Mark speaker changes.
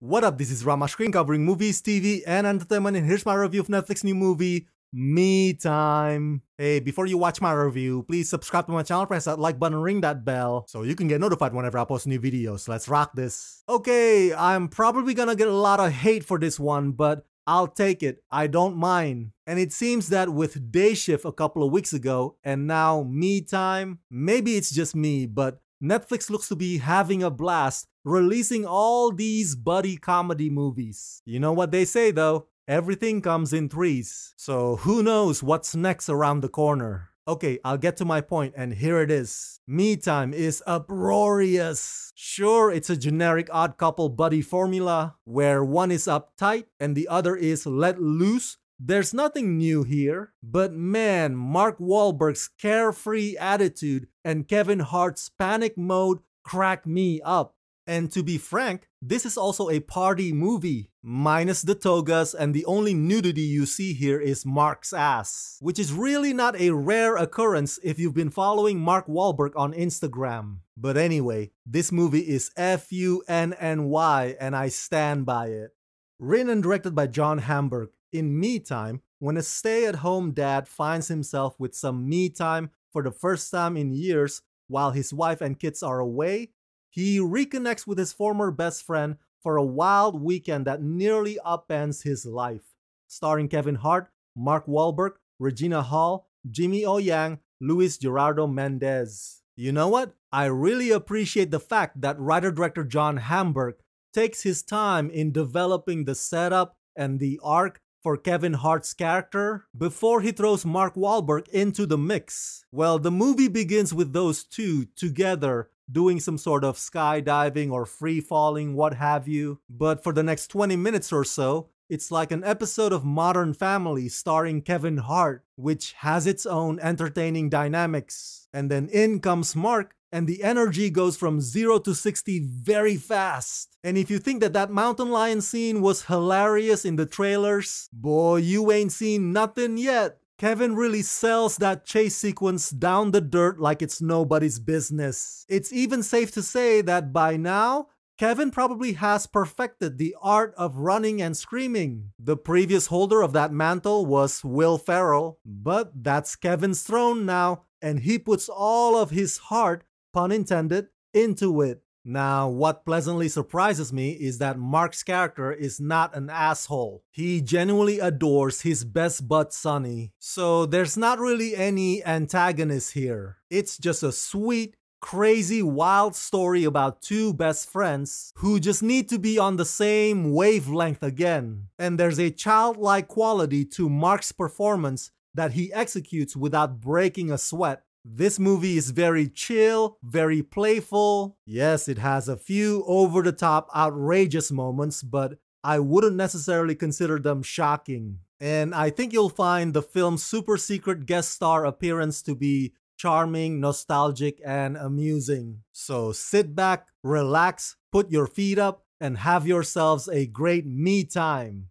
Speaker 1: What up, this is Rama Screen covering movies, TV, and entertainment, and here's my review of Netflix new movie, Me Time. Hey, before you watch my review, please subscribe to my channel, press that like button, ring that bell, so you can get notified whenever I post new videos. Let's rock this. Okay, I'm probably gonna get a lot of hate for this one, but I'll take it. I don't mind. And it seems that with Day Shift a couple of weeks ago, and now Me Time, maybe it's just me, but Netflix looks to be having a blast releasing all these buddy comedy movies. You know what they say though, everything comes in threes. So who knows what's next around the corner. Okay, I'll get to my point, and here it is. Me Time is uproarious. Sure, it's a generic odd couple buddy formula where one is uptight and the other is let loose. There's nothing new here, but man, Mark Wahlberg's carefree attitude and Kevin Hart's panic mode crack me up. And to be frank, this is also a party movie, minus the togas, and the only nudity you see here is Mark's ass, which is really not a rare occurrence if you've been following Mark Wahlberg on Instagram. But anyway, this movie is F-U-N-N-Y, and I stand by it. Written and directed by John Hamburg. In Me Time, when a stay-at-home dad finds himself with some me time for the first time in years while his wife and kids are away, he reconnects with his former best friend for a wild weekend that nearly upends his life. Starring Kevin Hart, Mark Wahlberg, Regina Hall, Jimmy O Yang, Luis Gerardo Mendez. You know what? I really appreciate the fact that writer-director John Hamburg takes his time in developing the setup and the arc for Kevin Hart's character before he throws Mark Wahlberg into the mix. Well, the movie begins with those two together doing some sort of skydiving or free falling, what have you. But for the next 20 minutes or so, it's like an episode of Modern Family starring Kevin Hart, which has its own entertaining dynamics. And then in comes Mark, and the energy goes from 0 to 60 very fast. And if you think that that mountain lion scene was hilarious in the trailers, boy, you ain't seen nothing yet. Kevin really sells that chase sequence down the dirt like it's nobody's business. It's even safe to say that by now, Kevin probably has perfected the art of running and screaming. The previous holder of that mantle was Will Ferrell, but that's Kevin's throne now, and he puts all of his heart, pun intended, into it. Now, what pleasantly surprises me is that Mark's character is not an asshole. He genuinely adores his best bud Sonny, so there's not really any antagonist here. It's just a sweet, crazy, wild story about two best friends who just need to be on the same wavelength again. And there's a childlike quality to Mark's performance that he executes without breaking a sweat. This movie is very chill, very playful. Yes, it has a few over-the-top outrageous moments, but I wouldn't necessarily consider them shocking. And I think you'll find the film's super secret guest star appearance to be charming, nostalgic, and amusing. So sit back, relax, put your feet up, and have yourselves a great me time.